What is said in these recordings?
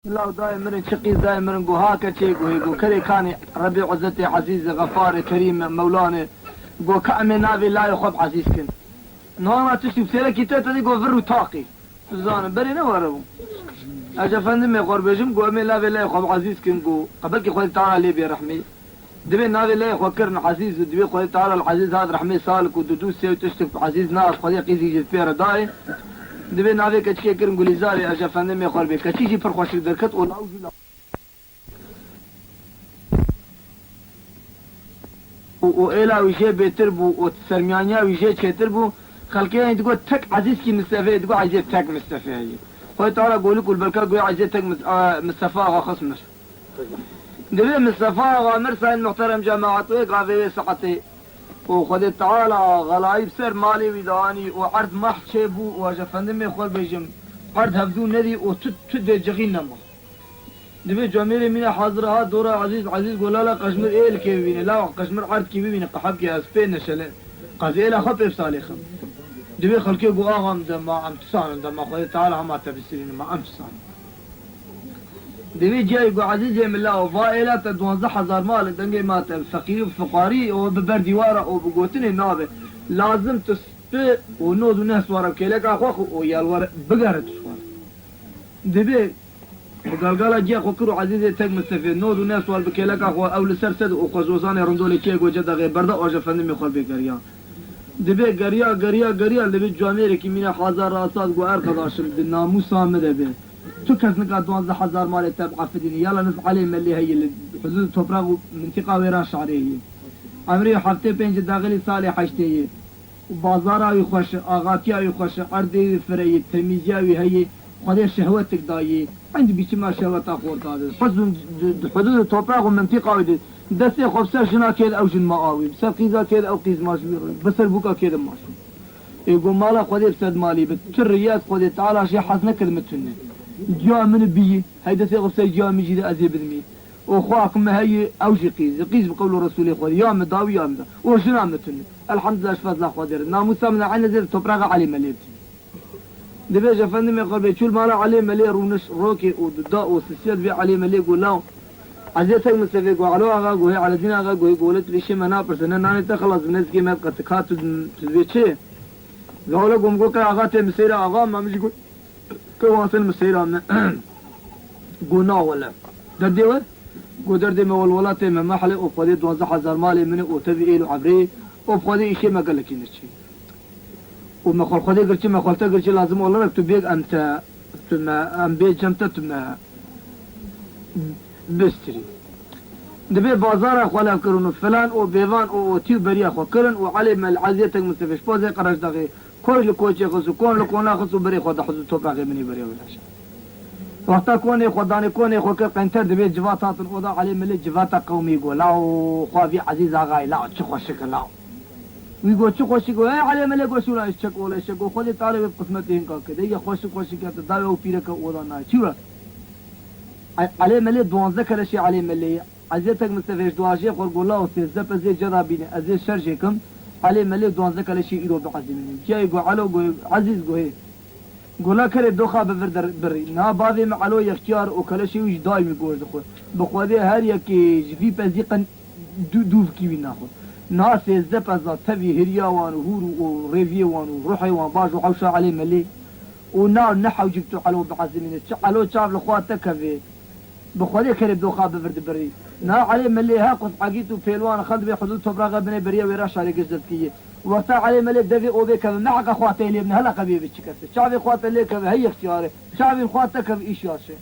الله دائما شقي دائما جو هاك شيء جو كري كان ربي عزتي عزيز غفار كريم مولانا جو كأمن نبي لا يخب عزيز كن نوما تشوف سيرك تتدي جو فرو تاقي زان بري نورو اجا فندم يقر بجم جو امن لا لا يخب عزيز كن جو قبل كي خد تعالى لي برحمي دبي نبي لا يخكرنا عزيز ودبي خد تعالى العزيز هذا رحمي سالك ودوس سي وتشتك عزيز ناس خدي قيزي جفير داي دبي ناوي كتشي كرم قوليزاري اجا فندم يقر بي كتشي جي پر خوش دركت او و إلا ويجي بيتربو وتسرميانيا ويجي تشتربو خلقين تقول تك عزيز كي مستفيد تقول عزيز تك مستفيد هاي تعالى قولك والبركة قول عزيز تك مستفى غا خصمر دبي مستفى غا مرسى المحترم جماعته قاوي سقطي وخذ تعالى غلايب سر مالي ويداني وعرض محشبو واجا فندم يخول بيجم عرض هبدو ندي وتد جغين نما دبي جميل من حاضرها دورة عزيز قول لا قشمر ايه الكيبين لا قشمر عرض كيبين قحب كي اسبين نشله قازي لا خب افصالي خم دبي خلكي قو اغم دم عم تسان دم خذ تعالى هم تفسيرين ما ام تسان دبي جاي قو عزيز من الله وفائلة تدوانزح هزار مال دنجي مات الفقير وفقاري وببر ديوارة وبقوتني نابه لازم تسبي ونود وناس وارا كيلك اخوخ ويالوار بقرت سوار دبي وقال جي اخو كرو عزيزي تاج مستفيد نود وناس وار بكيلك اخو او لسرسد وخزوزاني رندولي كيك وجدا غير بردا اوجا فندم يخول بقريان دبي قريا دبي جواميري كي من حازار راسات قو اركضاشم بالناموس عامل دبي تو كاس نقا 12000 مال تبع فدني يلا نص عليه ملي هي حدود توبراغ منطقه ويران شعريه عمري حفته بنج داخلي صالح حشتيه وبازارا يخش اغاتيا يخش ارضي فري تميزيا هي خدي شهوتك داي عندي بيش ما شهوت اخور هذا حدود توبراغ ومنطقه ودي دسي خبسه شنا كيد او جن ماوي بس قيزا كيد او قيز ماش بس البوكا كيد ماش يقول مالا خدي بسد مالي بتريات خدي تعالى شي حزنه كلمتني جا من بي هيدا سيغف جا من جيد أزي بدمي وخواكم هي أوجي قيز بقول رسولي خودي يا مداوي يا مدا وشنا متن الحمد لله شفاز الله خودي ناموسا من عنا زي تبرغ علي مليبتي دبي جفندم يقول بيشول مالا علي ملي رونش روكي وددا وسسيات بي علي ملي يقول لا عزيتك مستفيق وعلو اغا قوي على دين اغا قوي قولت لي شي منا برسنا ناني تخلص الناس كي ما تكات تزبيتشي قولوا قوم قوكا اغا تمسيرا اغا ما مش قول كواصل مسيران قونا ولا درديوه قدردي ما والولات ما محل وفدي 12000 مالي من وتبيل وعبري وفدي شيء ما قال لك شيء وما خل خدي قرشي ما خلت قرشي لازم والله لك تبيك انت تما ام بي جمت تما بستري دبي بازار اخوال كرون فلان وبيفان وتيو بريا اخو كرن وعلي ما العزيتك مستفيش بوزي قرش دغي كل كوچه خصو كون لكونا خصو بري خود حدود توقع مني بري ولاش وقتا كوني خداني كوني خو كنتر دبي جواتات الوضع علي ملي جواتا قومي يقول لا خوافي عزيز اغاي لا تشخشك لا ويقول تشخشك علي ملي قشولا اشك ولا اشك خودي طالب قسمتين كده يا خوشك داوي وبيرك وضعنا شو علي ملي 12 كلا شي علي ملي عزيتك مستفيش دواجي خور قول لا وسيزه بزي جدا بيني ازي شرجكم علي ملي 12 كلا شي يدو بعزمني جاي يقول علو عزيز قوي قولا كره دوخا بفردر بري نا باوي معلو اختيار وكلا شي وش دايم يقول دخل بخوده هر يكي جفي بزيقن دوف كي ناخذ ناس زبزا تبي هريا وان هورو وريفي وان روحي وان باج وحوشا علي ملي ونا نحو جبتو علو بعزمني علو شاف الاخوات كفي بخوده كره دوخا بفرد بري نا علي ملي هاقص عقيتو فيلوان خد بي حدود تبراغ بني بريا ويراش على قزدكيه وقتا علي ملك دفي او بك معك اخواتي اللي ابن هلا قبيب تشكس شعبي اخواتي اللي كذا هي اختياري شعبي اخواتك في ايش ياشي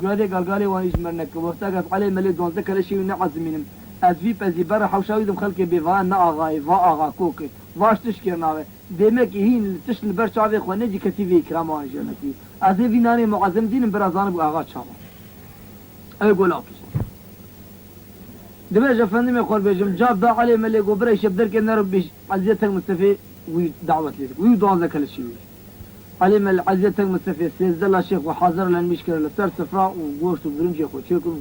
قال لي وانا يجمرنك وقتا قال علي ملك دون ذكر شيء ونعز من ادفي بزي برح وشاوي دم خلك بيفان نا اغاي اغا كوكي واش تشكر ناوي ديمك هين تشل بر شعبي اخو نجي كتيفي كرام جنتي ازي فيناني معظم دين برازان ابو اغا شعب اقول اوكي دبي فندم يقول بيجم جاب دا علي ملك وبريش بدر كنا ربي عزيتك مستفي ودعوت لي ويدون ذاك الشيء علي مل عزيتك مستفي سيزلا شيخ وحاضر للمشكله لسر صفراء وغوشت وبرنجي اخو شيكم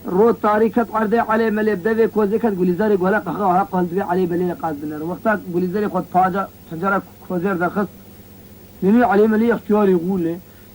رو تاريخ عرض علي ملك دبي كوزيك تقول زاري ولا قخا حق دبي علي ملك قاز بنر وقتها تقول زاري خد حاجه حجره كوزير درخص لانه علي ملك اختيار يقول